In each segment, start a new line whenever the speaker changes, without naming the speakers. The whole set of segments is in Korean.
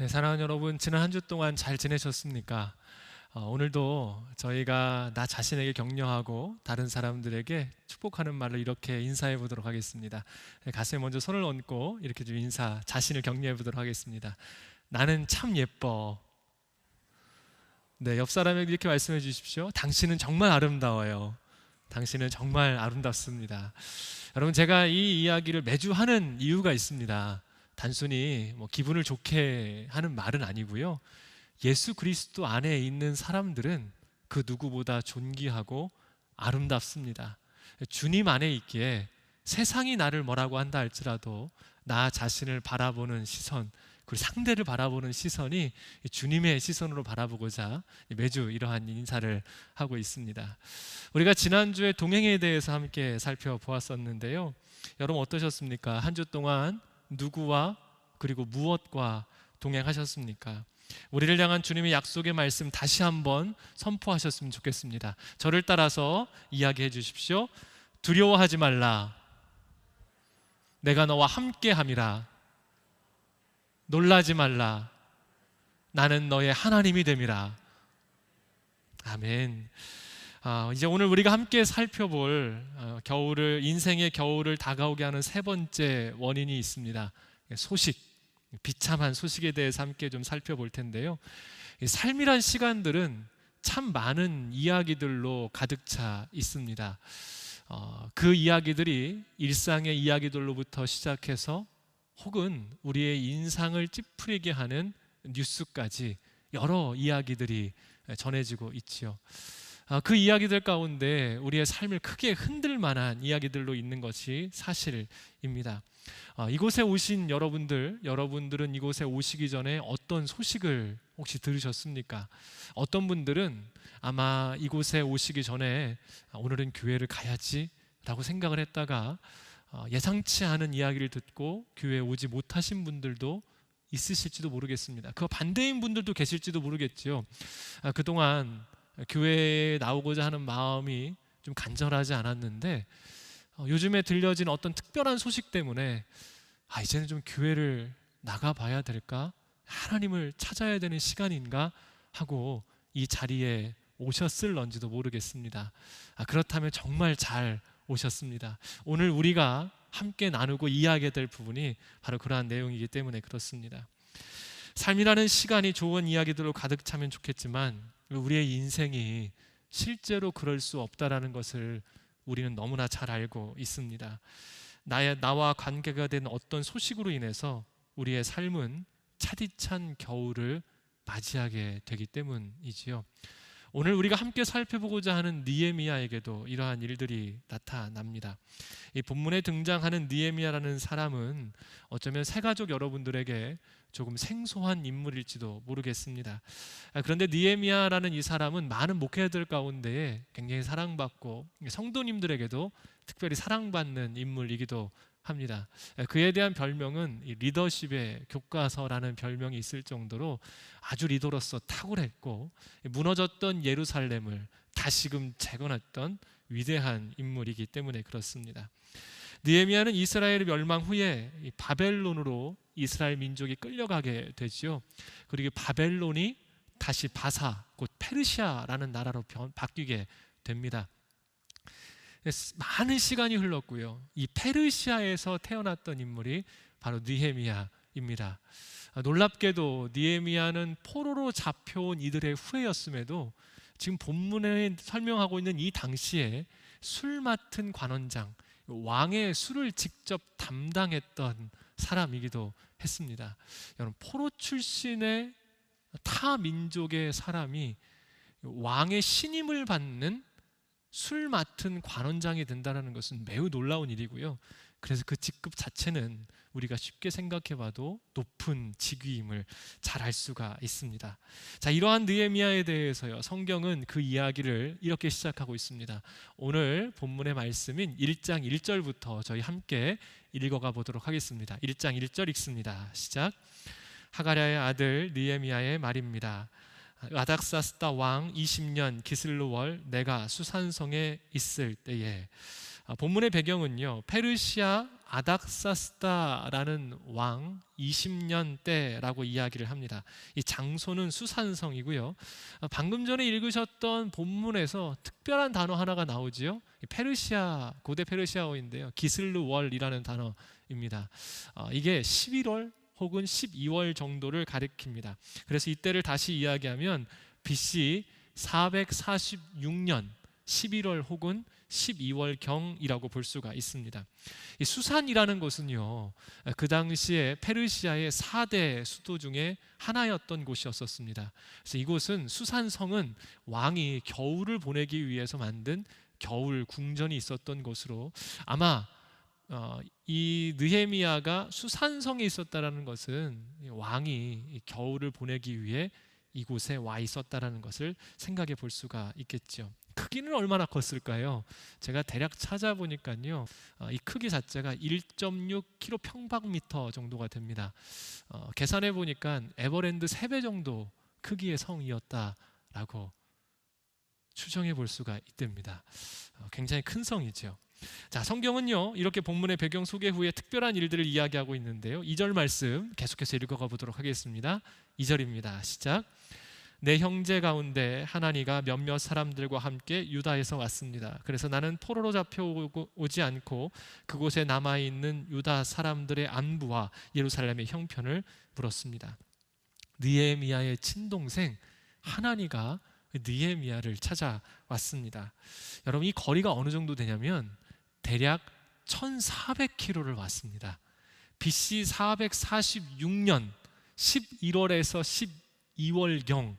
네, 사랑하는 여러분, 지난 한 주 동안 잘 지내셨습니까? 오늘도 저희가 나 자신에게 격려하고 다른 사람들에게 축복하는 말로 이렇게 인사해 보도록 하겠습니다. 네, 가슴에 먼저 손을 얹고 이렇게 좀 자신을 격려해 보도록 하겠습니다. 나는 참 예뻐. 네, 옆 사람에게 이렇게 말씀해 주십시오. 당신은 정말 아름다워요. 당신은 정말 아름답습니다. 여러분, 제가 이 이야기를 매주 하는 이유가 있습니다. 단순히 기분을 좋게 하는 말은 아니고요. 예수 그리스도 안에 있는 사람들은 그 누구보다 존귀하고 아름답습니다. 주님 안에 있기에 세상이 나를 뭐라고 한다 할지라도 나 자신을 바라보는 시선, 그리고 상대를 바라보는 시선이 주님의 시선으로 바라보고자 매주 이러한 인사를 하고 있습니다. 우리가 지난주에 동행에 대해서 함께 살펴보았었는데요. 여러분 어떠셨습니까? 한 주 동안 누구와 그리고 무엇과 동행하셨습니까? 우리를 향한 주님의 약속의 말씀 다시 한번 선포하셨으면 좋겠습니다. 저를 따라서 이야기해 주십시오. 두려워하지 말라. 내가 너와 함께함이라. 놀라지 말라. 나는 너의 하나님이 됨이라. 아멘. 이제 오늘 우리가 함께 살펴볼 인생의 겨울을 다가오게 하는 세 번째 원인이 있습니다. 소식, 비참한 소식에 대해서 함께 좀 살펴볼 텐데요. 삶이란 시간들은 참 많은 이야기들로 가득 차 있습니다. 그 이야기들이 일상의 이야기들로부터 시작해서 혹은 우리의 인상을 찌푸리게 하는 뉴스까지 여러 이야기들이 전해지고 있지요. 그 이야기들 가운데 우리의 삶을 크게 흔들 만한 이야기들로 있는 것이 사실입니다. 이곳에 오신 여러분들은 이곳에 오시기 전에 어떤 소식을 혹시 들으셨습니까? 어떤 분들은 아마 이곳에 오시기 전에 오늘은 교회를 가야지 라고 생각을 했다가 예상치 않은 이야기를 듣고 교회에 오지 못하신 분들도 있으실지도 모르겠습니다. 그 반대인 분들도 계실지도 모르겠지요. 그동안 교회에 나오고자 하는 마음이 좀 간절하지 않았는데 요즘에 들려진 어떤 특별한 소식 때문에 이제는 좀 교회를 나가봐야 될까? 하나님을 찾아야 되는 시간인가? 하고 이 자리에 오셨을런지도 모르겠습니다. 그렇다면 정말 잘 오셨습니다. 오늘 우리가 함께 나누고 이야기해야 될 부분이 바로 그러한 내용이기 때문에 그렇습니다. 삶이라는 시간이 좋은 이야기들로 가득 차면 좋겠지만 우리의 인생이 실제로 그럴 수 없다라는 것을 우리는 너무나 잘 알고 있습니다. 나와 관계가 된 어떤 소식으로 인해서 우리의 삶은 차디찬 겨울을 맞이하게 되기 때문이지요. 오늘 우리가 함께 살펴보고자 하는 느헤미야에게도 이러한 일들이 나타납니다. 이 본문에 등장하는 느헤미야라는 사람은 어쩌면 새가족 여러분들에게 조금 생소한 인물일지도 모르겠습니다. 그런데 느헤미야라는 이 사람은 많은 목회자들 가운데 굉장히 사랑받고 성도님들에게도 특별히 사랑받는 인물이기도 합니다. 그에 대한 별명은 리더십의 교과서라는 별명이 있을 정도로 아주 리더로서 탁월했고 무너졌던 예루살렘을 다시금 재건했던 위대한 인물이기 때문에 그렇습니다. 느헤미야는 이스라엘의 멸망 후에 바벨론으로 이스라엘 민족이 끌려가게 되지요. 그리고 바벨론이 다시 바사, 곧 페르시아라는 나라로 바뀌게 됩니다. 많은 시간이 흘렀고요. 이 페르시아에서 태어났던 인물이 바로 느헤미야입니다. 놀랍게도 느헤미야는 포로로 잡혀온 이들의 후예였음에도 지금 본문에 설명하고 있는 이 당시에 술 맡은 관원장, 왕의 술을 직접 담당했던 사람이기도 했습니다. 여러분, 포로 출신의 타 민족의 사람이 왕의 신임을 받는 술 맡은 관원장이 된다는 것은 매우 놀라운 일이고요. 그래서 그 직급 자체는 우리가 쉽게 생각해봐도 높은 직위임을 잘 알 수가 있습니다. 자, 이러한 느헤미야에 대해서요, 성경은 그 이야기를 이렇게 시작하고 있습니다. 오늘 본문의 말씀인 1장 1절부터 저희 함께 읽어가 보도록 하겠습니다. 1장 1절 읽습니다. 시작. 하가랴의 아들 느헤미야의 말입니다. 아닥사스다 왕 20년 기슬루월 내가 수산성에 있을 때에 본문의 배경은요, 페르시아 아닥사스다라는 왕 20년 때라고 이야기를 합니다. 이 장소는 수산성이고요. 방금 전에 읽으셨던 본문에서 특별한 단어 하나가 나오지요. 페르시아, 고대 페르시아어인데요, 기슬르월이라는 단어입니다. 이게 11월 혹은 12월 정도를 가리킵니다. 그래서 이때를 다시 이야기하면 BC 446년 11월 혹은 12월경이라고 볼 수가 있습니다. 이 수산이라는 곳은요, 그 당시에 페르시아의 4대 수도 중에 하나였던 곳이었습니다. 그래서 이곳은, 수산성은 왕이 겨울을 보내기 위해서 만든 겨울 궁전이 있었던 곳으로, 아마 이 느헤미야가 수산성에 있었다라는 것은 왕이 겨울을 보내기 위해 이곳에 와 있었다라는 것을 생각해 볼 수가 있겠죠. 크기는 얼마나 컸을까요? 제가 대략 찾아보니까요, 이 크기 자체가 1.6km 평방미터 정도가 됩니다. 계산해 보니까 에버랜드 3배 정도 크기의 성이었다라고 추정해 볼 수가 있답니다. 굉장히 큰 성이죠. 자, 성경은요, 이렇게 본문의 배경 소개 후에 특별한 일들을 이야기하고 있는데요, 2절 말씀 계속해서 읽어가 보도록 하겠습니다. 2절입니다. 시작. 내 형제 가운데 하나니가 몇몇 사람들과 함께 유다에서 왔습니다. 그래서 나는 포로로 잡혀오지 않고 그곳에 남아있는 유다 사람들의 안부와 예루살렘의 형편을 물었습니다. 느헤미야의 친동생 하나니가 느헤미야를 찾아왔습니다. 여러분, 이 거리가 어느 정도 되냐면 대략 1400km를 왔습니다. BC 446년 11월에서 12월경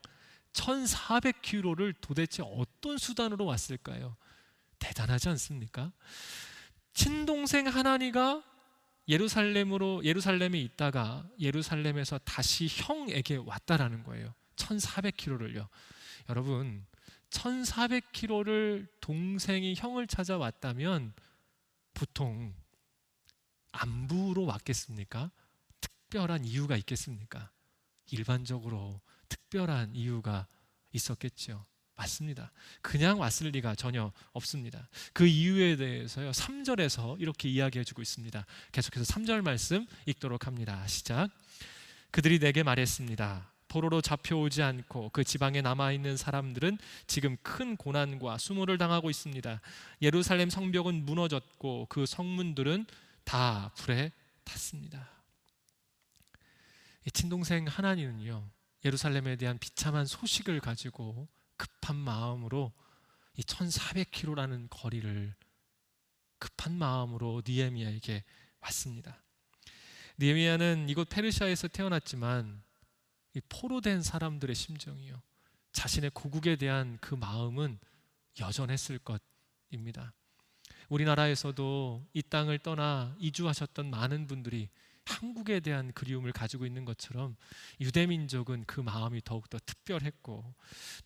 1400km를 도대체 어떤 수단으로 왔을까요? 대단하지 않습니까? 친동생 하나니가 예루살렘에 있다가 예루살렘에서 다시 형에게 왔다라는 거예요. 1400km를요. 여러분, 1400km를 동생이 형을 찾아왔다면 보통 안부로 왔겠습니까? 특별한 이유가 있겠습니까? 일반적으로 특별한 이유가 있었겠죠. 맞습니다. 그냥 왔을 리가 전혀 없습니다. 그 이유에 대해서요, 3절에서 이렇게 이야기해주고 있습니다. 계속해서 3절 말씀 읽도록 합니다. 시작. 그들이 내게 말했습니다. 포로로 잡혀오지 않고 그 지방에 남아있는 사람들은 지금 큰 고난과 수모를 당하고 있습니다. 예루살렘 성벽은 무너졌고 그 성문들은 다 불에 탔습니다. 이 친동생 하나니는요, 예루살렘에 대한 비참한 소식을 가지고 급한 마음으로 이 1400km라는 거리를 급한 마음으로 느헤미야에게 왔습니다. 느헤미야는 이곳 페르시아에서 태어났지만 이 포로된 사람들의 심정이요, 자신의 고국에 대한 그 마음은 여전했을 것입니다. 우리나라에서도 이 땅을 떠나 이주하셨던 많은 분들이 한국에 대한 그리움을 가지고 있는 것처럼 유대민족은 그 마음이 더욱더 특별했고,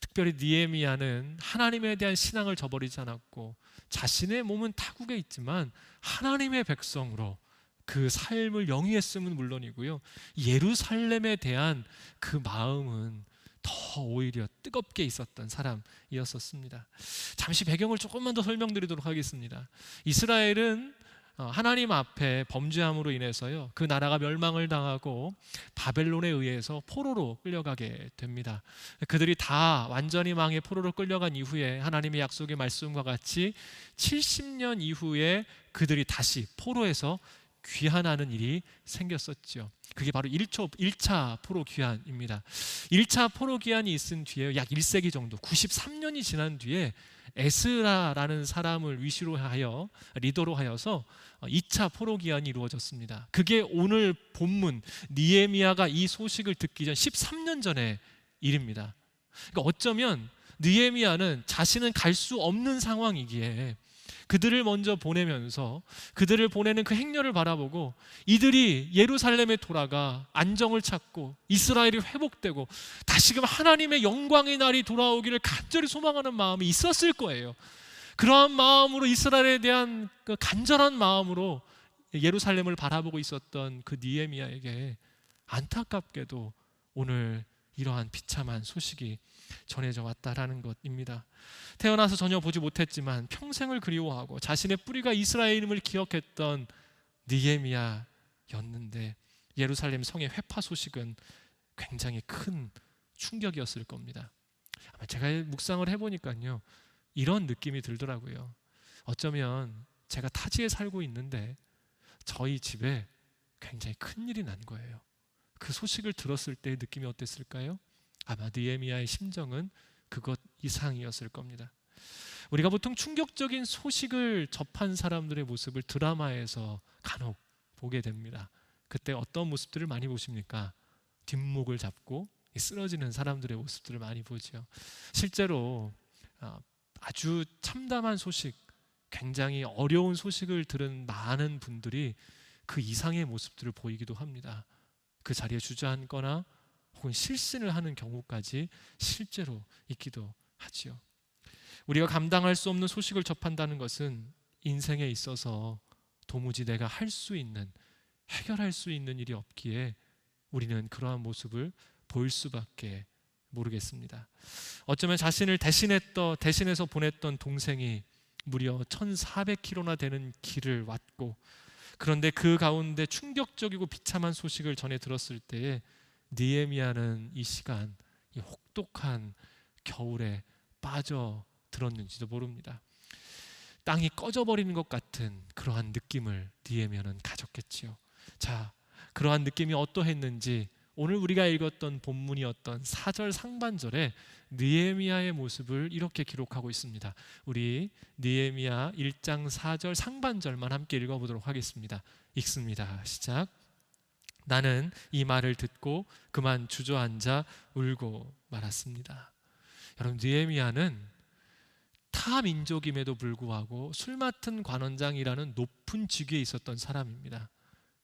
특별히 느헤미야는 하나님에 대한 신앙을 저버리지 않았고 자신의 몸은 타국에 있지만 하나님의 백성으로 그 삶을 영위했음은 물론이고요, 예루살렘에 대한 그 마음은 더 오히려 뜨겁게 있었던 사람이었습니다. 잠시 배경을 조금만 더 설명드리도록 하겠습니다. 이스라엘은 하나님 앞에 범죄함으로 인해서요, 그 나라가 멸망을 당하고 바벨론에 의해서 포로로 끌려가게 됩니다. 그들이 다 완전히 망해 포로로 끌려간 이후에 하나님의 약속의 말씀과 같이 70년 이후에 그들이 다시 포로에서 귀환하는 일이 생겼었죠. 그게 바로 1차 포로 귀환입니다. 1차 포로 귀환이 있은 뒤에 약 1세기 정도, 93년이 지난 뒤에 에스라라는 사람을 위시로 하여, 리더로 하여서 2차 포로 귀환이 이루어졌습니다. 그게 오늘 본문 느헤미야가 이 소식을 듣기 전 13년 전의 일입니다. 그러니까 어쩌면 느헤미야는 자신은 갈 수 없는 상황이기에 그들을 먼저 보내면서 그들을 보내는 그 행렬을 바라보고 이들이 예루살렘에 돌아가 안정을 찾고 이스라엘이 회복되고 다시금 하나님의 영광의 날이 돌아오기를 간절히 소망하는 마음이 있었을 거예요. 그러한 마음으로, 이스라엘에 대한 그 간절한 마음으로 예루살렘을 바라보고 있었던 그 느헤미야에게 안타깝게도 오늘 이러한 비참한 소식이 전해져 왔다라는 것입니다. 태어나서 전혀 보지 못했지만 평생을 그리워하고 자신의 뿌리가 이스라엘임을 기억했던 느헤미야였는데 예루살렘 성의 회파 소식은 굉장히 큰 충격이었을 겁니다. 아마 제가 묵상을 해보니까요, 이런 느낌이 들더라고요. 어쩌면 제가 타지에 살고 있는데 저희 집에 굉장히 큰일이 난 거예요. 그 소식을 들었을 때의 느낌이 어땠을까요? 아마 느헤미야의 심정은 그것 이상이었을 겁니다. 우리가 보통 충격적인 소식을 접한 사람들의 모습을 드라마에서 간혹 보게 됩니다. 그때 어떤 모습들을 많이 보십니까? 뒷목을 잡고 쓰러지는 사람들의 모습들을 많이 보죠. 실제로 아주 참담한 소식, 굉장히 어려운 소식을 들은 많은 분들이 그 이상의 모습들을 보이기도 합니다. 그 자리에 주저앉거나 혹은 실신을 하는 경우까지 실제로 있기도 하지요. 우리가 감당할 수 없는 소식을 접한다는 것은 인생에 있어서 도무지 내가 할 수 있는, 해결할 수 있는 일이 없기에 우리는 그러한 모습을 보일 수밖에 모르겠습니다. 어쩌면 자신을 대신해서 보냈던 동생이 무려 1,400km나 되는 길을 왔고, 그런데 그 가운데 충격적이고 비참한 소식을 전해 들었을 때에 느헤미야는 이 시간 이 혹독한 겨울에 빠져들었는지도 모릅니다. 땅이 꺼져버리는 것 같은 그러한 느낌을 느헤미야는 가졌겠지요. 자, 그러한 느낌이 어떠했는지 오늘 우리가 읽었던 본문이었던 4절 상반절에 느헤미야의 모습을 이렇게 기록하고 있습니다. 우리 느헤미야 1장 4절 상반절만 함께 읽어보도록 하겠습니다. 읽습니다. 시작. 나는 이 말을 듣고 그만 주저앉아 울고 말았습니다. 여러분, 느헤미야는 타 민족임에도 불구하고 술 맡은 관원장이라는 높은 직위에 있었던 사람입니다.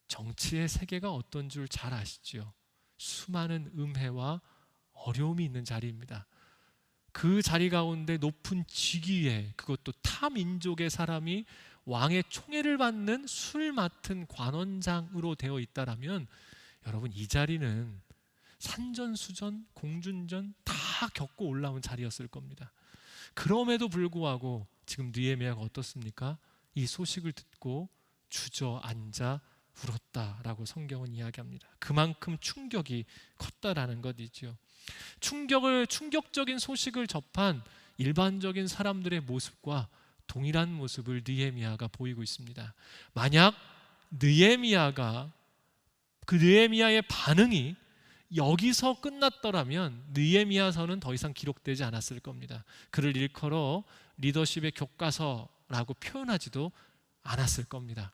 정치의 세계가 어떤 줄 잘 아시죠? 수많은 음해와 어려움이 있는 자리입니다. 그 자리 가운데 높은 직위에, 그것도 타 민족의 사람이 왕의 총애를 받는 술 맡은 관원장으로 되어 있다라면 여러분, 이 자리는 산전수전, 공준전 다 겪고 올라온 자리였을 겁니다. 그럼에도 불구하고 지금 느헤미야가 어떻습니까? 이 소식을 듣고 주저앉아 울었다라고 성경은 이야기합니다. 그만큼 충격이 컸다라는 것이죠. 충격적인 소식을 접한 일반적인 사람들의 모습과 동일한 모습을 느헤미야가 보이고 있습니다. 만약 그 느헤미야의 반응이 여기서 끝났더라면 느헤미야서는 더 이상 기록되지 않았을 겁니다. 그를 일컬어 리더십의 교과서라고 표현하지도 않았을 겁니다.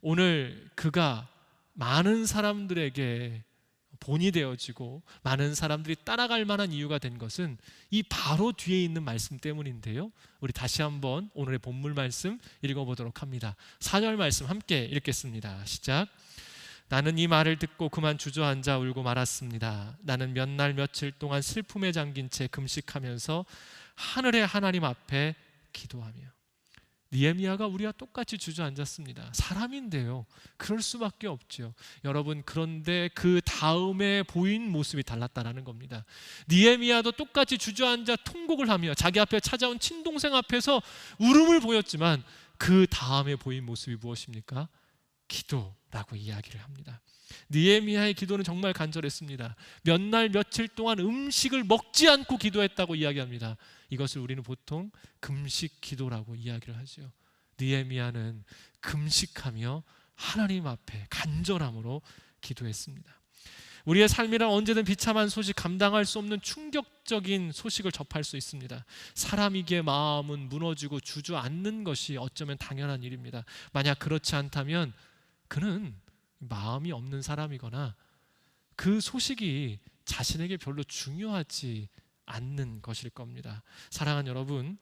오늘 그가 많은 사람들에게 본이 되어지고 많은 사람들이 따라갈 만한 이유가 된 것은 이 바로 뒤에 있는 말씀 때문인데요, 우리 다시 한번 오늘의 본문 말씀 읽어보도록 합니다. 4절 말씀 함께 읽겠습니다. 시작. 나는 이 말을 듣고 그만 주저앉아 울고 말았습니다. 나는 몇 날 며칠 동안 슬픔에 잠긴 채 금식하면서 하늘의 하나님 앞에 기도하며. 느헤미야가 우리와 똑같이 주저앉았습니다. 사람인데요, 그럴 수밖에 없죠. 여러분, 그런데 그 다음에 보인 모습이 달랐다는 겁니다. 느헤미야도 똑같이 주저앉아 통곡을 하며 자기 앞에 찾아온 친동생 앞에서 울음을 보였지만 그 다음에 보인 모습이 무엇입니까? 기도라고 이야기를 합니다. 느헤미야의 기도는 정말 간절했습니다. 몇 날 며칠 동안 음식을 먹지 않고 기도했다고 이야기합니다. 이것을 우리는 보통 금식 기도라고 이야기를 하죠. 느헤미야는 금식하며 하나님 앞에 간절함으로 기도했습니다. 우리의 삶이란 언제든 비참한 소식, 감당할 수 없는 충격적인 소식을 접할 수 있습니다. 사람이기에 마음은 무너지고 주저앉는 것이 어쩌면 당연한 일입니다. 만약 그렇지 않다면 그는 마음이 없는 사람이거나 그 소식이 자신에게 별로 중요하지 않는 것일 겁니다. 사랑하는 여러분,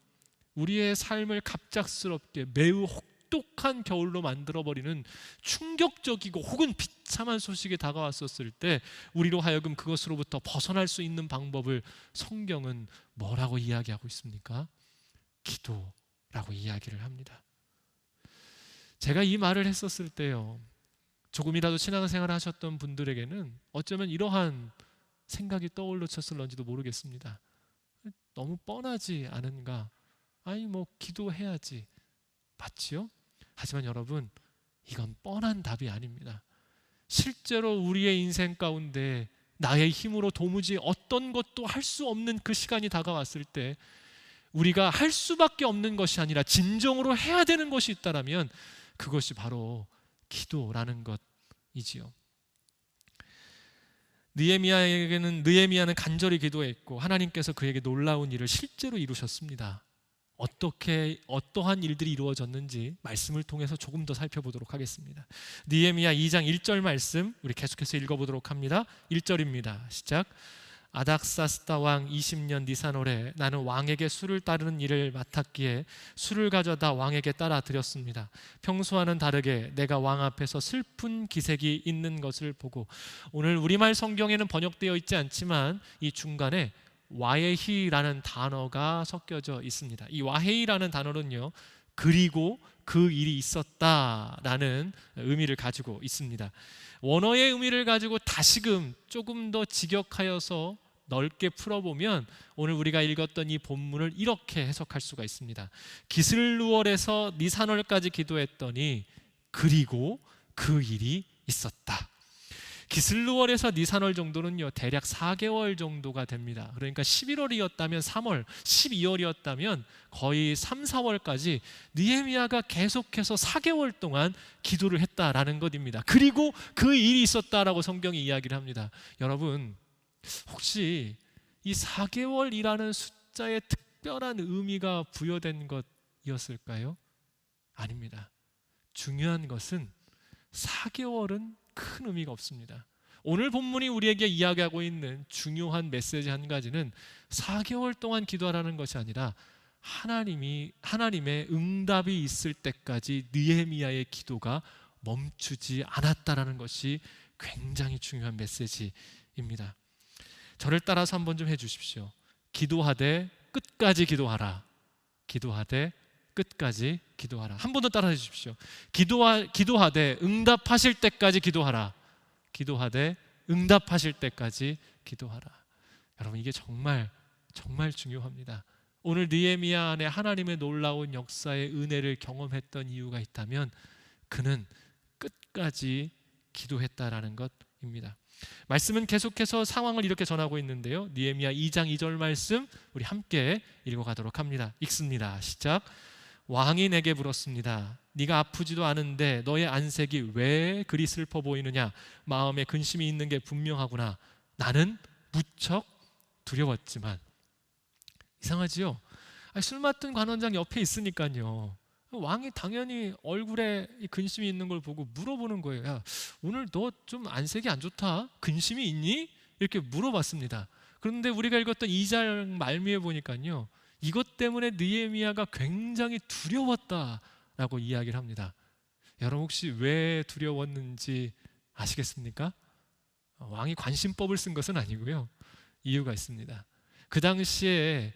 우리의 삶을 갑작스럽게 매우 혹독한 겨울로 만들어버리는 충격적이고 혹은 비참한 소식이 다가왔었을 때 우리로 하여금 그것으로부터 벗어날 수 있는 방법을 성경은 뭐라고 이야기하고 있습니까? 기도라고 이야기를 합니다. 제가 이 말을 했었을 때요, 조금이라도 신앙생활을 하셨던 분들에게는 어쩌면 이러한 생각이 떠올랐었을런지도 모르겠습니다. 너무 뻔하지 않은가? 아니 뭐 기도해야지. 맞지요? 하지만 여러분, 이건 뻔한 답이 아닙니다. 실제로 우리의 인생 가운데 나의 힘으로 도무지 어떤 것도 할 수 없는 그 시간이 다가왔을 때 우리가 할 수밖에 없는 것이 아니라 진정으로 해야 되는 것이 있다라면 그것이 바로 기도라는 것이지요. 느헤미야는 간절히 기도했고 하나님께서 그에게 놀라운 일을 실제로 이루셨습니다. 어떠한 일들이 이루어졌는지 말씀을 통해서 조금 더 살펴보도록 하겠습니다. 느헤미야 2장 1절 말씀 우리 계속해서 읽어보도록 합니다. 1절입니다. 시작. 아닥사스다 왕 20년 니산월에 나는 왕에게 술을 따르는 일을 맡았기에 술을 가져다 왕에게 따라 드렸습니다. 평소와는 다르게 내가 왕 앞에서 슬픈 기색이 있는 것을 보고, 오늘 우리말 성경에는 번역되어 있지 않지만 이 중간에 와헤이라는 단어가 섞여져 있습니다. 이 와헤이라는 단어는요, 그리고 그 일이 있었다라는 의미를 가지고 있습니다. 원어의 의미를 가지고 다시금 조금 더 직역하여서 넓게 풀어보면 오늘 우리가 읽었던 이 본문을 이렇게 해석할 수가 있습니다. 기슬루월에서 니산월까지 기도했더니 그리고 그 일이 있었다. 기슬루월에서 니산월 정도는요 대략 4개월 정도가 됩니다. 그러니까 11월이었다면 3월, 12월이었다면 거의 3, 4월까지 느헤미야가 계속해서 4개월 동안 기도를 했다라는 것입니다. 그리고 그 일이 있었다라고 성경이 이야기를 합니다. 여러분, 혹시 이 4개월이라는 숫자에 특별한 의미가 부여된 것이었을까요? 아닙니다. 중요한 것은 4개월은 큰 의미가 없습니다. 오늘 본문이 우리에게 이야기하고 있는 중요한 메시지 한 가지는 4개월 동안 기도하라는 것이 아니라 하나님의 응답이 있을 때까지 느헤미야의 기도가 멈추지 않았다라는 것이 굉장히 중요한 메시지입니다. 저를 따라서 한번 좀 해주십시오. 기도하되 끝까지 기도하라. 기도하되 끝까지 기도하라. 한 번 더 따라해 주십시오. 기도하되 응답하실 때까지 기도하라. 기도하되 응답하실 때까지 기도하라. 여러분, 이게 정말 중요합니다. 오늘 느헤미야 안에 하나님의 놀라운 역사의 은혜를 경험했던 이유가 있다면 그는 끝까지 기도했다라는 것입니다. 말씀은 계속해서 상황을 이렇게 전하고 있는데요, 느헤미야 2장 2절 말씀 우리 함께 읽어가도록 합니다. 읽습니다. 시작. 왕이 내게 물었습니다. 네가 아프지도 않은데 너의 안색이 왜 그리 슬퍼 보이느냐? 마음에 근심이 있는 게 분명하구나. 나는 무척 두려웠지만. 이상하지요? 술 맡은 관원장 옆에 있으니까요, 왕이 당연히 얼굴에 근심이 있는 걸 보고 물어보는 거예요. 야, 오늘 너 좀 안색이 안 좋다? 근심이 있니? 이렇게 물어봤습니다. 그런데 우리가 읽었던 2장 말미에 보니까요, 이것 때문에 느헤미야가 굉장히 두려웠다라고 이야기를 합니다. 여러분, 혹시 왜 두려웠는지 아시겠습니까? 왕이 관심법을 쓴 것은 아니고요, 이유가 있습니다. 그 당시에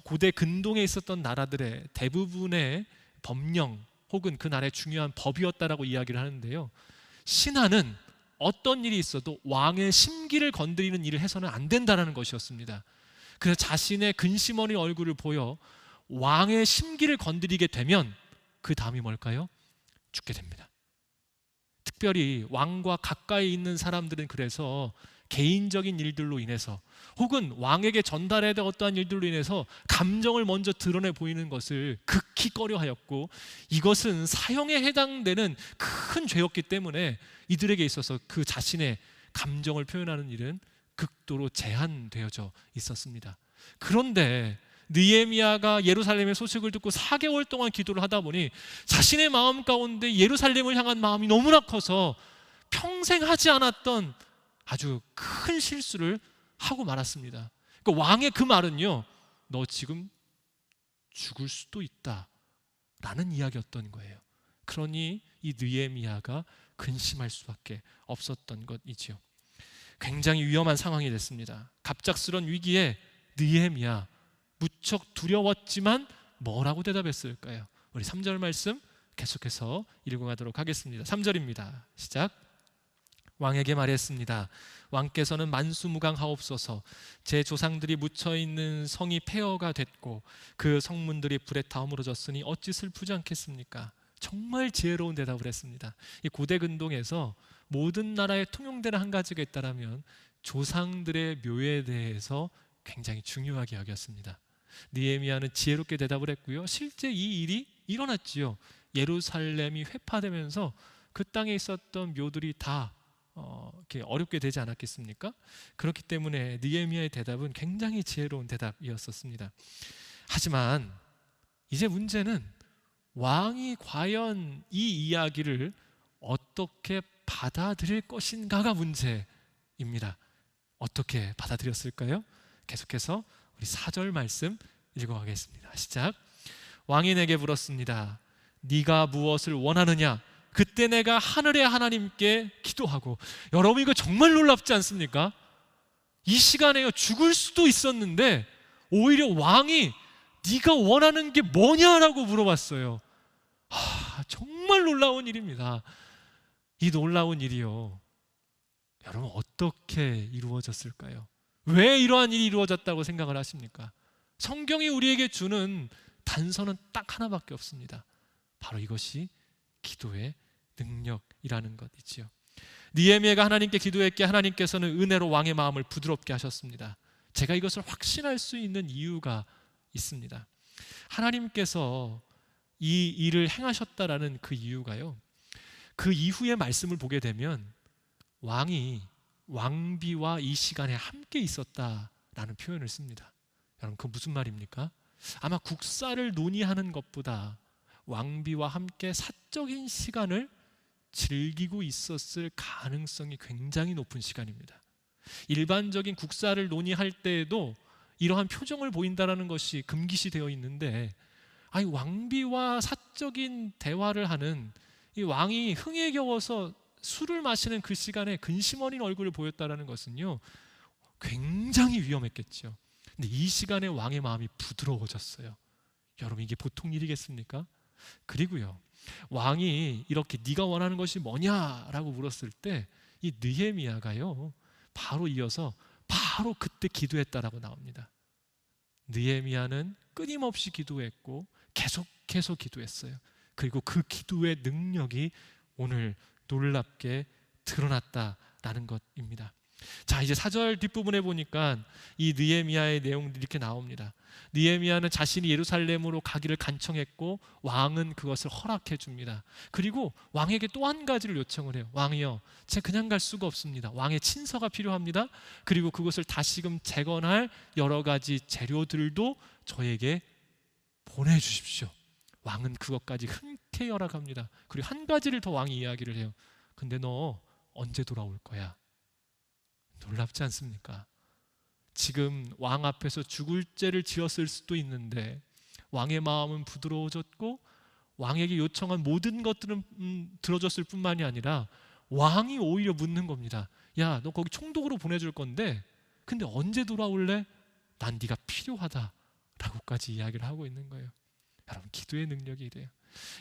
고대 근동에 있었던 나라들의 대부분의 법령 혹은 그 나라의 중요한 법이었다라고 이야기를 하는데요, 신하는 어떤 일이 있어도 왕의 심기를 건드리는 일을 해서는 안 된다는 것이었습니다. 그래서 자신의 근심 어린 얼굴을 보여 왕의 심기를 건드리게 되면 그 다음이 뭘까요? 죽게 됩니다. 특별히 왕과 가까이 있는 사람들은 그래서 개인적인 일들로 인해서 혹은 왕에게 전달해야 될 어떠한 일들로 인해서 감정을 먼저 드러내 보이는 것을 극히 꺼려하였고, 이것은 사형에 해당되는 큰 죄였기 때문에 이들에게 있어서 그 자신의 감정을 표현하는 일은 극도로 제한되어져 있었습니다. 그런데 느헤미야가 예루살렘의 소식을 듣고 4개월 동안 기도를 하다 보니 자신의 마음 가운데 예루살렘을 향한 마음이 너무나 커서 평생 하지 않았던 아주 큰 실수를 하고 말았습니다. 그러니까 왕의 그 말은요, 너 지금 죽을 수도 있다 라는 이야기였던 거예요. 그러니 이 느헤미야가 근심할 수밖에 없었던 것이지요. 굉장히 위험한 상황이 됐습니다. 갑작스런 위기에 느헤미야 무척 두려웠지만 뭐라고 대답했을까요? 우리 3절 말씀 계속해서 읽어가도록 하겠습니다. 3절입니다. 시작. 왕에게 말했습니다. 왕께서는 만수무강하옵소서. 제 조상들이 묻혀있는 성이 폐허가 됐고 그 성문들이 불에 타 허물어졌으니 어찌 슬프지 않겠습니까? 정말 지혜로운 대답을 했습니다. 이 고대 근동에서 모든 나라에 통용되는 한 가지가 있다면 조상들의 묘에 대해서 굉장히 중요하게 여겼습니다. 느헤미야는 지혜롭게 대답을 했고요. 실제 이 일이 일어났지요. 예루살렘이 회파되면서 그 땅에 있었던 묘들이 다 이렇게 어렵게 되지 않았겠습니까? 그렇기 때문에 느헤미야의 대답은 굉장히 지혜로운 대답이었었습니다. 하지만 이제 문제는 왕이 과연 이 이야기를 어떻게 받아들일 것인가가 문제입니다. 어떻게 받아들였을까요? 계속해서 우리 4절 말씀 읽어가겠습니다. 시작. 왕이 내게 물었습니다. 네가 무엇을 원하느냐? 그때 내가 하늘의 하나님께 기도하고. 여러분, 이거 정말 놀랍지 않습니까? 이 시간에요, 죽을 수도 있었는데 오히려 왕이 네가 원하는 게 뭐냐라고 물어봤어요. 정말 놀라운 일입니다. 이 놀라운 일이요, 여러분 어떻게 이루어졌을까요? 왜 이러한 일이 이루어졌다고 생각을 하십니까? 성경이 우리에게 주는 단서는 딱 하나밖에 없습니다. 바로 이것이 기도의 능력이라는 것이지요. 느헤미야가 하나님께 기도했기에 하나님께서는 은혜로 왕의 마음을 부드럽게 하셨습니다. 제가 이것을 확신할 수 있는 이유가 있습니다. 하나님께서 이 일을 행하셨다라는 그 이유가요, 그 이후의 말씀을 보게 되면 왕이 왕비와 이 시간에 함께 있었다라는 표현을 씁니다. 여러분, 그 무슨 말입니까? 아마 국사를 논의하는 것보다 왕비와 함께 사적인 시간을 즐기고 있었을 가능성이 굉장히 높은 시간입니다. 일반적인 국사를 논의할 때에도 이러한 표정을 보인다는 것이 금기시 되어 있는데, 아니 왕비와 사적인 대화를 하는 이 왕이 흥에 겨워서 술을 마시는 그 시간에 근심 어린 얼굴을 보였다는 것은요, 굉장히 위험했겠죠. 근데 이 시간에 왕의 마음이 부드러워졌어요. 여러분, 이게 보통 일이겠습니까? 그리고요, 왕이 이렇게 네가 원하는 것이 뭐냐라고 물었을 때 이 느헤미야가요 바로 이어서 바로 그때 기도했다라고 나옵니다. 느헤미야는 끊임없이 기도했고 계속해서 기도했어요. 그리고 그 기도의 능력이 오늘 놀랍게 드러났다라는 것입니다. 자, 이제 4절 뒷부분에 보니까 이 느헤미야의 내용들이 이렇게 나옵니다. 느헤미야는 자신이 예루살렘으로 가기를 간청했고 왕은 그것을 허락해 줍니다. 그리고 왕에게 또 한 가지를 요청을 해요. 왕이여, 제가 그냥 갈 수가 없습니다. 왕의 친서가 필요합니다. 그리고 그것을 다시금 재건할 여러 가지 재료들도 저에게 보내주십시오. 왕은 그것까지 흔쾌히 허락합니다. 그리고 한 가지를 더 왕이 이야기를 해요. 근데 너 언제 돌아올 거야? 놀랍지 않습니까? 지금 왕 앞에서 죽을 죄를 지었을 수도 있는데 왕의 마음은 부드러워졌고 왕에게 요청한 모든 것들은 들어줬을 뿐만이 아니라 왕이 오히려 묻는 겁니다. 야, 너 거기 총독으로 보내줄 건데 근데 언제 돌아올래? 난 네가 필요하다 라고까지 이야기를 하고 있는 거예요. 여러분, 기도의 능력이 이래요.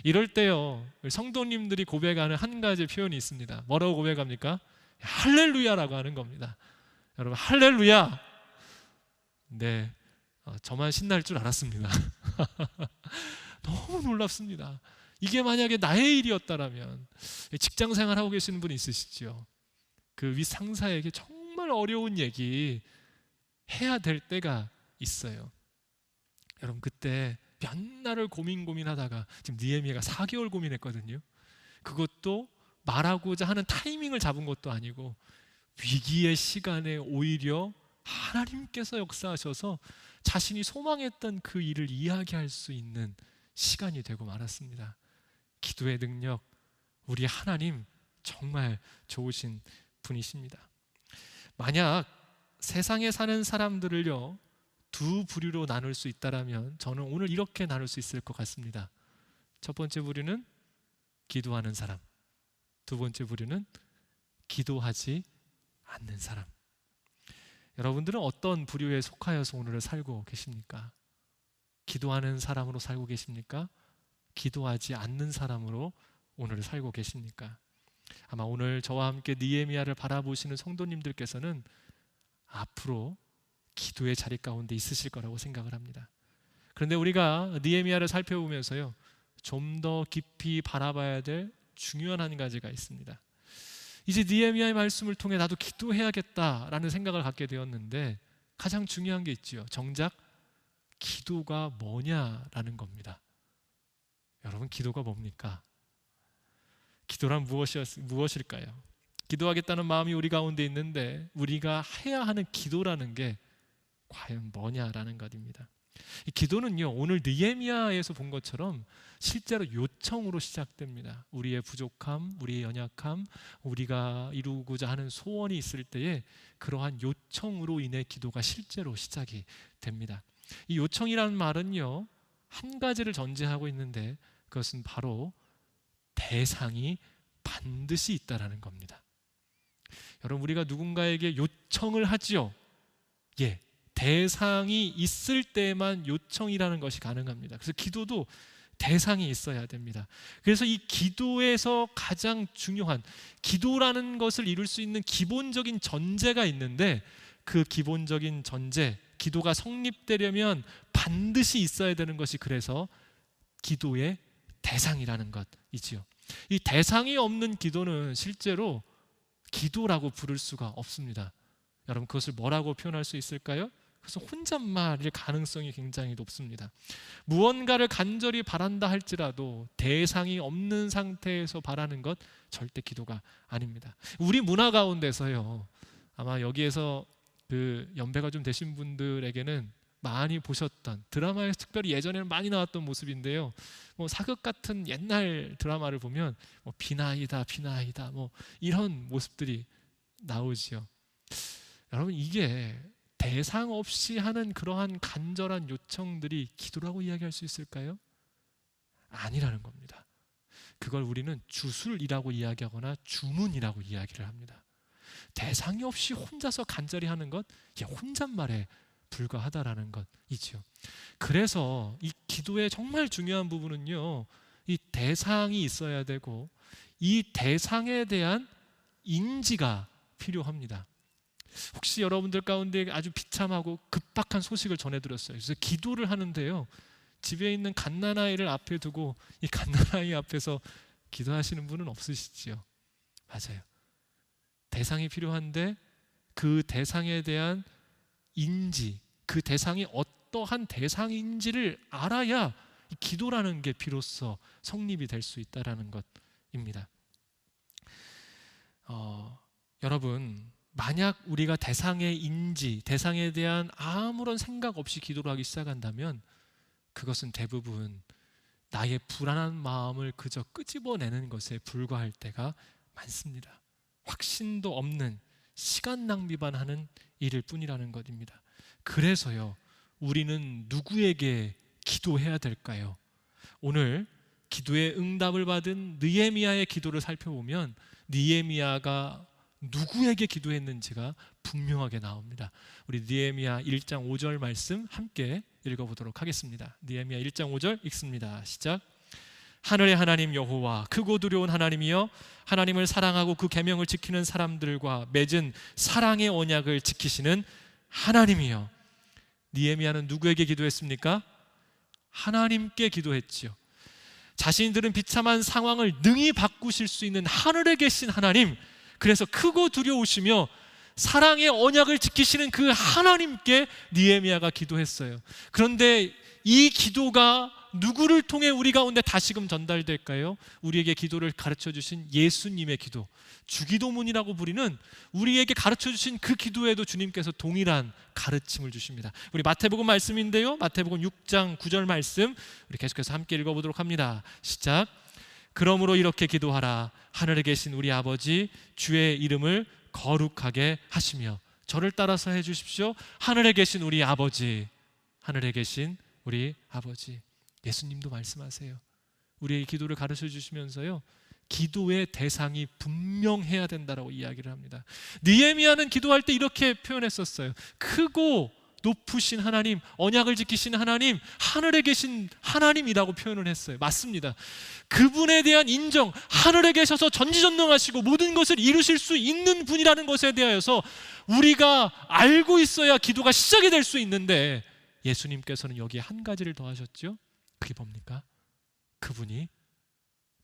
이럴 때요, 성도님들이 고백하는 한 가지 표현이 있습니다. 뭐라고 고백합니까? 할렐루야라고 하는 겁니다. 여러분, 할렐루야. 네, 저만 신날 줄 알았습니다. 너무 놀랍습니다. 이게 만약에 나의 일이었다면, 직장 생활하고 계시는 분 있으시죠? 그 윗 상사에게 정말 어려운 얘기 해야 될 때가 있어요. 여러분, 그때 몇 날을 고민하다가 지금 느헤미야가 4개월 고민했거든요. 그것도 말하고자 하는 타이밍을 잡은 것도 아니고 위기의 시간에 오히려 하나님께서 역사하셔서 자신이 소망했던 그 일을 이야기할 수 있는 시간이 되고 말았습니다. 기도의 능력, 우리 하나님 정말 좋으신 분이십니다. 만약 세상에 사는 사람들을요 두 부류로 나눌 수 있다면 저는 오늘 이렇게 나눌 수 있을 것 같습니다. 첫 번째 부류는 기도하는 사람, 두 번째 부류는 기도하지 않는 사람. 여러분들은 어떤 부류에 속하여서 오늘을 살고 계십니까? 기도하는 사람으로 살고 계십니까? 기도하지 않는 사람으로 오늘을 살고 계십니까? 아마 오늘 저와 함께 느헤미야를 바라보시는 성도님들께서는 앞으로 기도의 자리 가운데 있으실 거라고 생각을 합니다. 그런데 우리가 느헤미야를 살펴보면서요, 좀 더 깊이 바라봐야 될 중요한 한 가지가 있습니다. 이제 느헤미야의 말씀을 통해 나도 기도해야겠다라는 생각을 갖게 되었는데 가장 중요한 게 있지요. 정작 기도가 뭐냐라는 겁니다. 여러분, 기도가 뭡니까? 기도란 무엇일까요? 기도하겠다는 마음이 우리 가운데 있는데 우리가 해야 하는 기도라는 게 과연 뭐냐라는 것입니다. 이 기도는요, 오늘 느헤미야에서 본 것처럼 실제로 요청으로 시작됩니다. 우리의 부족함, 우리의 연약함, 우리가 이루고자 하는 소원이 있을 때에 그러한 요청으로 인해 기도가 실제로 시작이 됩니다. 이 요청이라는 말은요, 한 가지를 전제하고 있는데 그것은 바로 대상이 반드시 있다라는 겁니다. 여러분, 우리가 누군가에게 요청을 하지요. 예, 대상이 있을 때만 요청이라는 것이 가능합니다. 그래서 기도도 대상이 있어야 됩니다. 그래서 이 기도에서 가장 중요한, 기도라는 것을 이룰 수 있는 기본적인 전제가 있는데 그 기본적인 전제, 기도가 성립되려면 반드시 있어야 되는 것이 그래서 기도의 대상이라는 것이지요. 이 대상이 없는 기도는 실제로 기도라고 부를 수가 없습니다. 여러분, 그것을 뭐라고 표현할 수 있을까요? 그래서 혼잣말일 가능성이 굉장히 높습니다. 무언가를 간절히 바란다 할지라도 대상이 없는 상태에서 바라는 것 절대 기도가 아닙니다. 우리 문화 가운데서요, 아마 여기에서 그 연배가 좀 되신 분들에게는 많이 보셨던, 드라마에서 특별히 예전에는 많이 나왔던 모습인데요, 뭐 사극 같은 옛날 드라마를 보면 뭐 비나이다 비나이다 뭐 이런 모습들이 나오지요. 여러분, 이게 대상 없이 하는 그러한 간절한 요청들이 기도라고 이야기할 수 있을까요? 아니라는 겁니다. 그걸 우리는 주술이라고 이야기하거나 주문이라고 이야기를 합니다. 대상이 없이 혼자서 간절히 하는 것, 이게 혼잣말에 불과하다라는 것이지요. 그래서 이 기도의 정말 중요한 부분은요, 이 대상이 있어야 되고 이 대상에 대한 인지가 필요합니다. 혹시 여러분들 가운데 아주 비참하고 급박한 소식을 전해드렸어요. 그래서 기도를 하는데요, 집에 있는 갓난아이를 앞에 두고 이 갓난아이 앞에서 기도하시는 분은 없으시지요? 맞아요. 대상이 필요한데 그 대상에 대한 인지, 그 대상이 어떠한 대상인지를 알아야 기도라는 게 비로소 성립이 될 수 있다는 것입니다. 여러분, 만약 우리가 대상의 인지, 대상에 대한 아무런 생각 없이 기도를 하기 시작한다면 그것은 대부분 나의 불안한 마음을 그저 끄집어내는 것에 불과할 때가 많습니다. 확신도 없는, 시간 낭비만 하는 일일 뿐이라는 것입니다. 그래서요, 우리는 누구에게 기도해야 될까요? 오늘 기도의 응답을 받은 느헤미야의 기도를 살펴보면 느헤미야가 누구에게 기도했는지가 분명하게 나옵니다. 우리 느헤미야 1장 5절 말씀 함께 읽어보도록 하겠습니다. 느헤미야 1장 5절 읽습니다. 시작. 하늘의 하나님 여호와, 크고 두려운 하나님이여, 하나님을 사랑하고 그 계명을 지키는 사람들과 맺은 사랑의 언약을 지키시는 하나님이여. 느헤미야는 누구에게 기도했습니까? 하나님께 기도했지요. 자신들은 비참한 상황을 능히 바꾸실 수 있는 하늘에 계신 하나님, 그래서 크고 두려우시며 사랑의 언약을 지키시는 그 하나님께 느헤미야가 기도했어요. 그런데 이 기도가 누구를 통해 우리 가운데 다시금 전달될까요? 우리에게 기도를 가르쳐 주신 예수님의 기도, 주기도문이라고 부리는 우리에게 가르쳐 주신 그 기도에도 주님께서 동일한 가르침을 주십니다. 우리 마태복음 말씀인데요, 마태복음 6장 9절 말씀 우리 계속해서 함께 읽어보도록 합니다. 시작. 그러므로 이렇게 기도하라. 하늘에 계신 우리 아버지, 주의 이름을 거룩하게 하시며. 저를 따라서 해주십시오. 하늘에 계신 우리 아버지, 하늘에 계신 우리 아버지. 예수님도 말씀하세요. 우리의 기도를 가르쳐 주시면서요, 기도의 대상이 분명해야 된다라고 이야기를 합니다. 느헤미야는 기도할 때 이렇게 표현했었어요. 크고 높으신 하나님, 언약을 지키신 하나님, 하늘에 계신 하나님이라고 표현을 했어요. 맞습니다. 그분에 대한 인정, 하늘에 계셔서 전지전능하시고 모든 것을 이루실 수 있는 분이라는 것에 대하여서 우리가 알고 있어야 기도가 시작이 될 수 있는데, 예수님께서는 여기에 한 가지를 더 하셨죠. 그게 뭡니까? 그분이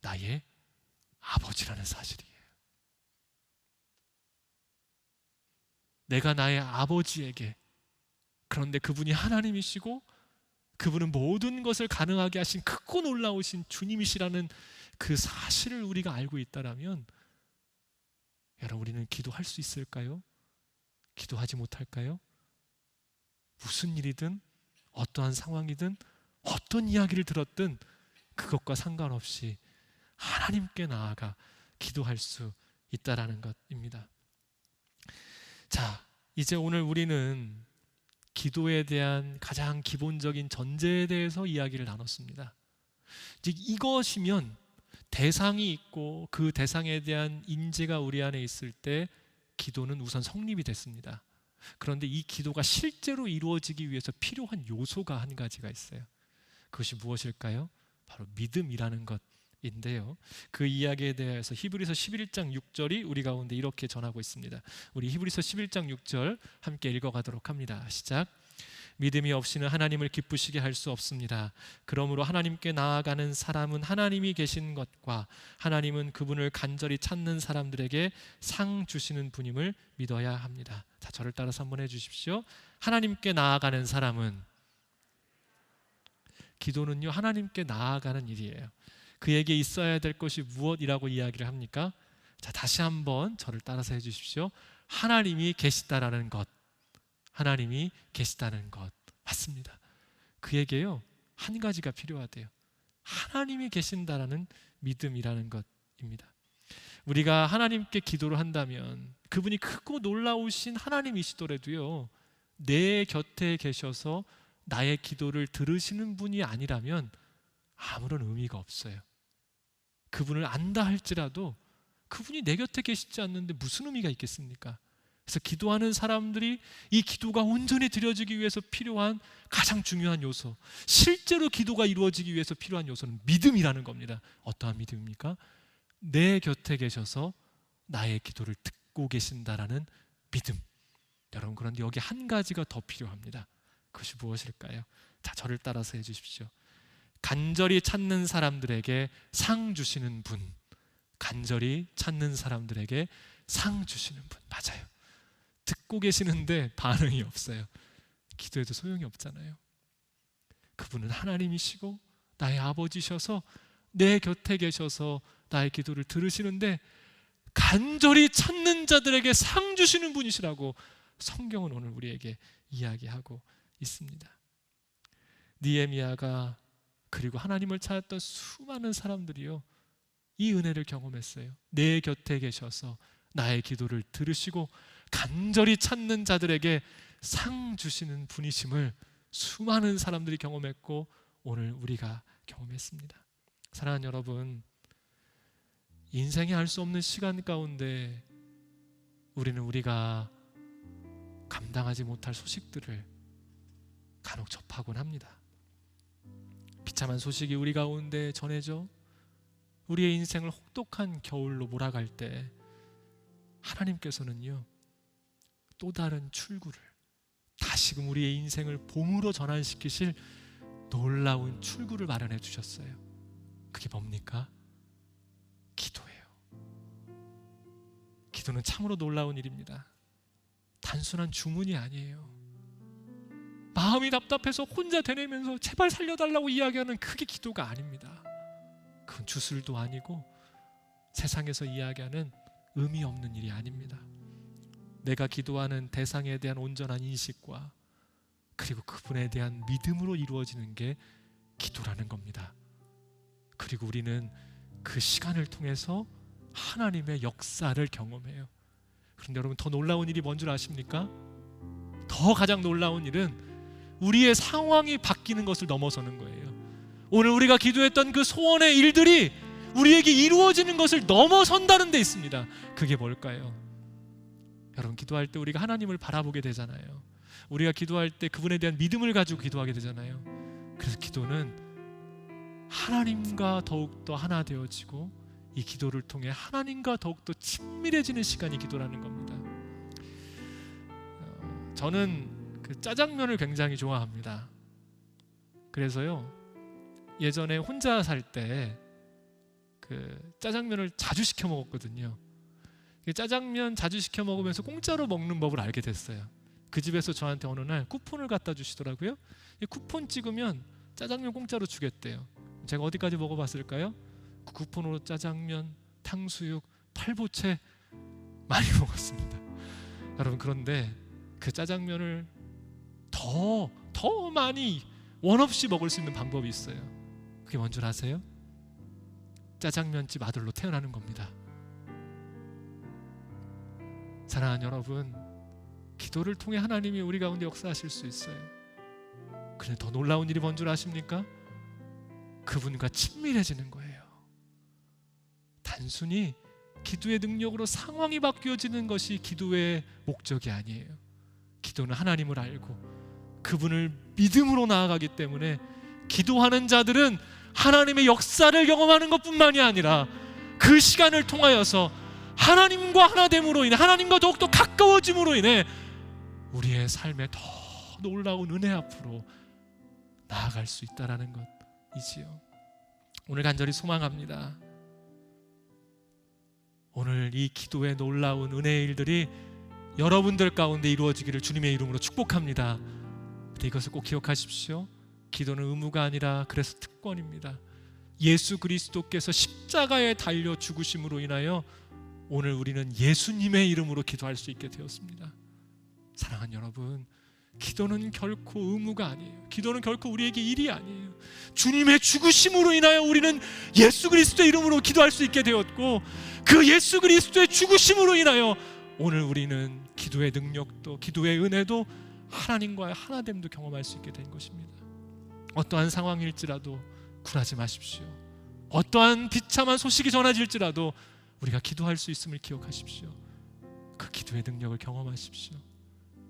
나의 아버지라는 사실이에요. 내가 나의 아버지에게, 그런데 그분이 하나님이시고 그분은 모든 것을 가능하게 하신 크고 놀라우신 주님이시라는 그 사실을 우리가 알고 있다면, 여러분, 우리는 기도할 수 있을까요? 기도하지 못할까요? 무슨 일이든 어떠한 상황이든 어떤 이야기를 들었든 그것과 상관없이 하나님께 나아가 기도할 수 있다라는 것입니다. 자, 이제 오늘 우리는 기도에 대한 가장 기본적인 전제에 대해서 이야기를 나눴습니다. 이것이면 대상이 있고 그 대상에 대한 인지가 우리 안에 있을 때 기도는 우선 성립이 됐습니다. 그런데 이 기도가 실제로 이루어지기 위해서 필요한 요소가 한 가지가 있어요. 그것이 무엇일까요? 바로 믿음이라는 것인데요. 그 이야기에 대해서 히브리서 11장 6절이 우리 가운데 이렇게 전하고 있습니다. 우리 히브리서 11장 6절 함께 읽어가도록 합니다. 시작. 믿음이 없이는 하나님을 기쁘시게 할 수 없습니다. 그러므로 하나님께 나아가는 사람은 하나님이 계신 것과 하나님은 그분을 간절히 찾는 사람들에게 상 주시는 분임을 믿어야 합니다. 자, 저를 따라서 한번 해주십시오. 하나님께 나아가는 사람은, 기도는요 하나님께 나아가는 일이에요. 그에게 있어야 될 것이 무엇이라고 이야기를 합니까? 자, 다시 한번 저를 따라서 해주십시오. 하나님이 계시다라는 것, 하나님이 계시다는 것. 맞습니다. 그에게요 한 가지가 필요하대요. 하나님이 계신다라는 믿음이라는 것입니다. 우리가 하나님께 기도를 한다면 그분이 크고 놀라우신 하나님이시더라도요, 내 곁에 계셔서 나의 기도를 들으시는 분이 아니라면 아무런 의미가 없어요. 그분을 안다 할지라도 그분이 내 곁에 계시지 않는데 무슨 의미가 있겠습니까? 그래서 기도하는 사람들이 이 기도가 온전히 드려지기 위해서 필요한 가장 중요한 요소, 실제로 기도가 이루어지기 위해서 필요한 요소는 믿음이라는 겁니다. 어떠한 믿음입니까? 내 곁에 계셔서 나의 기도를 듣고 계신다라는 믿음. 여러분, 그런데 여기 한 가지가 더 필요합니다. 그것이 무엇일까요? 자, 저를 따라서 해주십시오. 간절히 찾는 사람들에게 상 주시는 분. 간절히 찾는 사람들에게 상 주시는 분. 맞아요. 듣고 계시는데 반응이 없어요. 기도해도 소용이 없잖아요. 그분은 하나님이시고 나의 아버지셔서 내 곁에 계셔서 나의 기도를 들으시는데 간절히 찾는 자들에게 상 주시는 분이시라고 성경은 오늘 우리에게 이야기하고 있습니다. 느헤미야가 그리고 하나님을 찾았던 수많은 사람들이요, 이 은혜를 경험했어요. 내 곁에 계셔서 나의 기도를 들으시고 간절히 찾는 자들에게 상 주시는 분이심을 수많은 사람들이 경험했고 오늘 우리가 경험했습니다. 사랑하는 여러분, 인생에 알 수 없는 시간 가운데 우리는 우리가 감당하지 못할 소식들을 간혹 접하곤 합니다. 비참한 소식이 우리 가운데 전해져 우리의 인생을 혹독한 겨울로 몰아갈 때 하나님께서는요, 또 다른 출구를, 다시금 우리의 인생을 봄으로 전환시키실 놀라운 출구를 마련해 주셨어요. 그게 뭡니까? 기도예요. 기도는 참으로 놀라운 일입니다. 단순한 주문이 아니에요. 마음이 답답해서 혼자 되뇌면서 제발 살려달라고 이야기하는 그게 기도가 아닙니다. 그건 주술도 아니고 세상에서 이야기하는 의미 없는 일이 아닙니다. 내가 기도하는 대상에 대한 온전한 인식과 그리고 그분에 대한 믿음으로 이루어지는 게 기도라는 겁니다. 그리고 우리는 그 시간을 통해서 하나님의 역사를 경험해요. 그런데 여러분, 더 놀라운 일이 뭔 줄 아십니까? 더 가장 놀라운 일은 우리의 상황이 바뀌는 것을 넘어서는 거예요. 오늘 우리가 기도했던 그 소원의 일들이 우리에게 이루어지는 것을 넘어선다는 데 있습니다. 그게 뭘까요? 여러분, 기도할 때 우리가 하나님을 바라보게 되잖아요. 우리가 기도할 때 그분에 대한 믿음을 가지고 기도하게 되잖아요. 그래서 기도는 하나님과 더욱더 하나 되어지고 이 기도를 통해 하나님과 더욱더 친밀해지는 시간이 기도라는 겁니다. 저는 그 짜장면을 굉장히 좋아합니다. 그래서요, 예전에 혼자 살 때 그 짜장면을 자주 시켜 먹었거든요. 짜장면 자주 시켜 먹으면서 공짜로 먹는 법을 알게 됐어요. 그 집에서 저한테 어느 날 쿠폰을 갖다 주시더라고요. 이 쿠폰 찍으면 짜장면 공짜로 주겠대요. 제가 어디까지 먹어봤을까요? 그 쿠폰으로 짜장면, 탕수육, 팔보채 많이 먹었습니다. 여러분, 그런데 그 짜장면을 더 많이 원 없이 먹을 수 있는 방법이 있어요. 그게 뭔 줄 아세요? 짜장면집 아들로 태어나는 겁니다. 사랑하는 여러분, 기도를 통해 하나님이 우리 가운데 역사하실 수 있어요. 그런데 더 놀라운 일이 뭔 줄 아십니까? 그분과 친밀해지는 거예요. 단순히 기도의 능력으로 상황이 바뀌어지는 것이 기도의 목적이 아니에요. 기도는 하나님을 알고 그분을 믿음으로 나아가기 때문에 기도하는 자들은 하나님의 역사를 경험하는 것뿐만이 아니라 그 시간을 통하여서 하나님과 하나됨으로 인해, 하나님과 더욱더 가까워짐으로 인해 우리의 삶에 더 놀라운 은혜 앞으로 나아갈 수 있다는 것이지요. 오늘 간절히 소망합니다. 오늘 이 기도의 놀라운 은혜의 일들이 여러분들 가운데 이루어지기를 주님의 이름으로 축복합니다. 근데 이것을 꼭 기억하십시오. 기도는 의무가 아니라 그래서 특권입니다. 예수 그리스도께서 십자가에 달려 죽으심으로 인하여 오늘 우리는 예수님의 이름으로 기도할 수 있게 되었습니다. 사랑하는 여러분, 기도는 결코 의무가 아니에요. 기도는 결코 우리에게 일이 아니에요. 주님의 죽으심으로 인하여 우리는 예수 그리스도의 이름으로 기도할 수 있게 되었고, 그 예수 그리스도의 죽으심으로 인하여 오늘 우리는 기도의 능력도, 기도의 은혜도, 하나님과의 하나됨도 경험할 수 있게 된 것입니다. 어떠한 상황일지라도 굴하지 마십시오. 어떠한 비참한 소식이 전해질지라도 우리가 기도할 수 있음을 기억하십시오. 그 기도의 능력을 경험하십시오.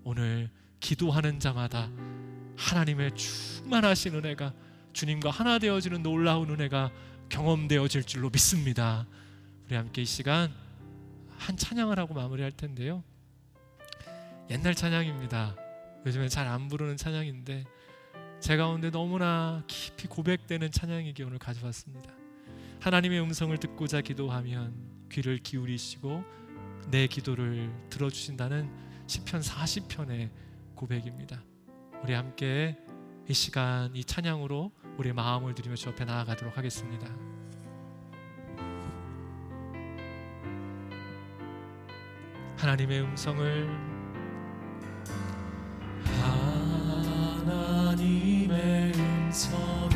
오늘 기도하는 자마다 하나님의 충만하신 은혜가, 주님과 하나 되어지는 놀라운 은혜가 경험되어질 줄로 믿습니다. 우리 함께 이 시간 한 찬양을 하고 마무리할 텐데요. 옛날 찬양입니다. 요즘에 잘 안 부르는 찬양인데 제 가운데 너무나 깊이 고백되는 찬양이기에 오늘 가져왔습니다. 하나님의 음성을 듣고자 기도하면 귀를 기울이시고 내 기도를 들어주신다는 시편 40편의 고백입니다. 우리 함께 이 시간 이 찬양으로 우리의 마음을 드리며 주 앞에 나아가도록 하겠습니다. 하나님의 음성을,
하나님의 음성을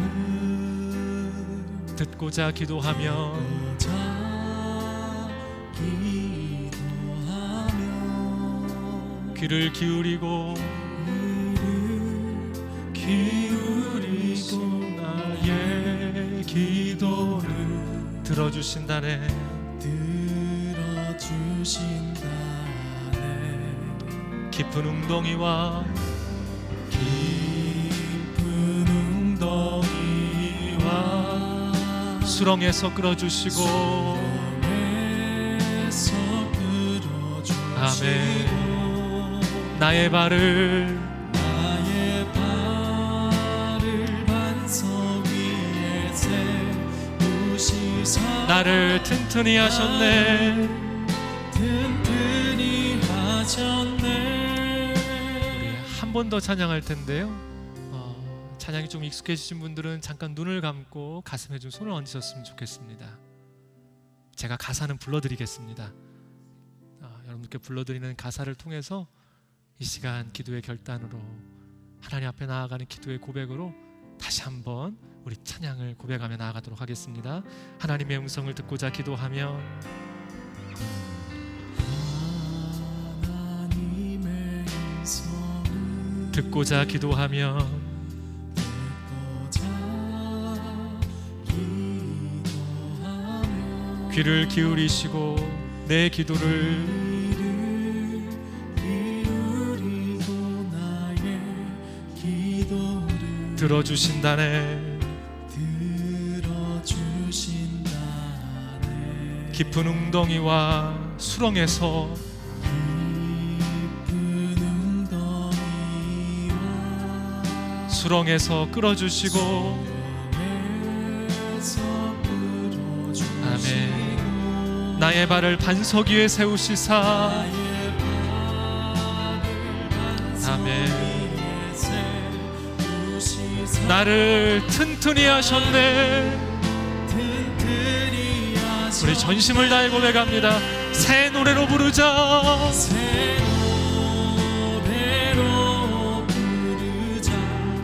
듣고자 기도하며 귀를 기울이고 나의 기도를 들어주신다네. 깊은 웅덩이와 수렁에서 끌어주시고 아멘. 나의 발을 반석 위에 세우시사 나를 튼튼히 하셨네. 우리 한 번 더 찬양할 텐데요. 찬양이 좀 익숙해지신 분들은 잠깐 눈을 감고 가슴에 좀 손을 얹으셨으면 좋겠습니다. 제가 가사는 불러드리겠습니다. 여러분께 불러드리는 가사를 통해서 이 시간 기도의 결단으로, 하나님 앞에 나아가는 기도의 고백으로 다시 한번 우리 찬양을 고백하며 나아가도록 하겠습니다. 하나님의 음성을 듣고자 기도하며 듣고자 기도하며 귀를 기울이시고 내 기도를 들어주신다네.
들어주신다네.
깊은 웅덩이와 수렁에서 수렁에서 끌어주시고, 아멘. 나의 발을 반석 위에 세우시사, 아멘. 나를 튼튼히 하셨네. 우리 전심을 다해 고백합니다. 새 노래로 부르자.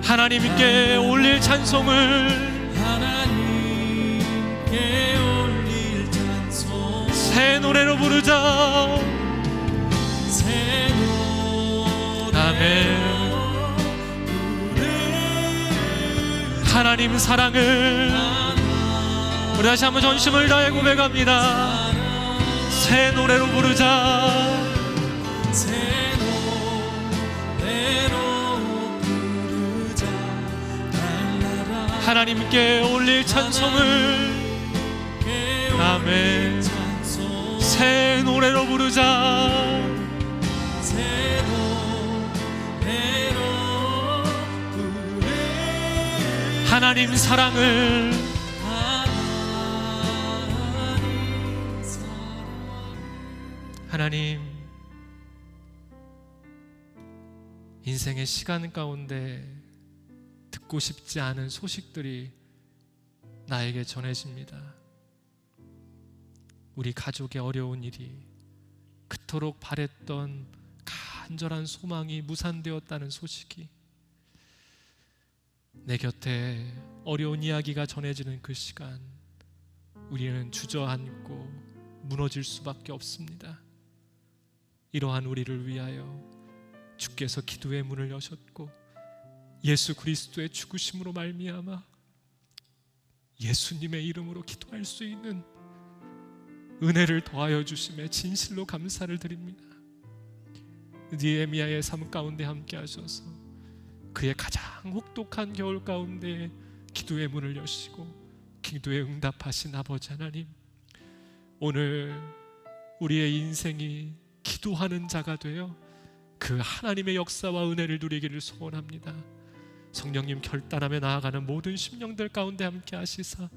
하나님께 올릴 찬송을, 새 노래로 부르자. 아멘. 하나님 사랑을 우리 다시 한번 전심을 다해 고백합니다. 새 노래로 부르자. 하나님께 올릴 찬송을, 아멘. 새 노래로 부르자. 하나님 사랑을, 하나님, 인생의 시간 가운데 듣고 싶지 않은 소식들이 나에게 전해집니다. 우리 가족의 어려운 일이, 그토록 바랬던 간절한 소망이 무산되었다는 소식이, 내 곁에 어려운 이야기가 전해지는 그 시간, 우리는 주저앉고 무너질 수밖에 없습니다. 이러한 우리를 위하여 주께서 기도의 문을 여셨고, 예수 그리스도의 죽으심으로 말미암아 예수님의 이름으로 기도할 수 있는 은혜를 더하여 주심에 진실로 감사를 드립니다. 느헤미야의 삶 가운데 함께 하셔서 그의 가장 혹독한 겨울 가운데 기도의 문을 여시고 기도에 응답하신 아버지 하나님, 오늘 우리의 인생이 기도하는 자가 되어 그 하나님의 역사와 은혜를 누리기를 소원합니다. 성령님, 결단하며 나아가는 모든 심령들 가운데 함께 하시사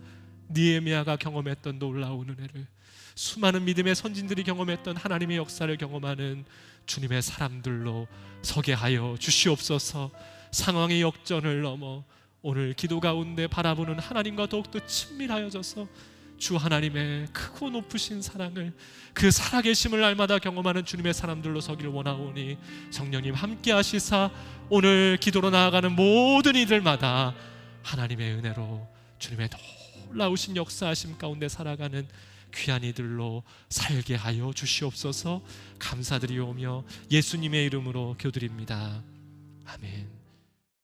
느헤미야가 경험했던 놀라운 은혜를, 수많은 믿음의 선진들이 경험했던 하나님의 역사를 경험하는 주님의 사람들로 서게 하여 주시옵소서. 상황의 역전을 넘어 오늘 기도 가운데 바라보는 하나님과 더욱더 친밀하여져서 주 하나님의 크고 높으신 사랑을, 그 살아계심을 날마다 경험하는 주님의 사람들로 서기를 원하오니 성령님 함께 하시사 오늘 기도로 나아가는 모든 이들마다 하나님의 은혜로 주님의 놀라우신 역사하심 가운데 살아가는 귀한 이들로 살게 하여 주시옵소서. 감사드리오며 예수님의 이름으로 기도드립니다.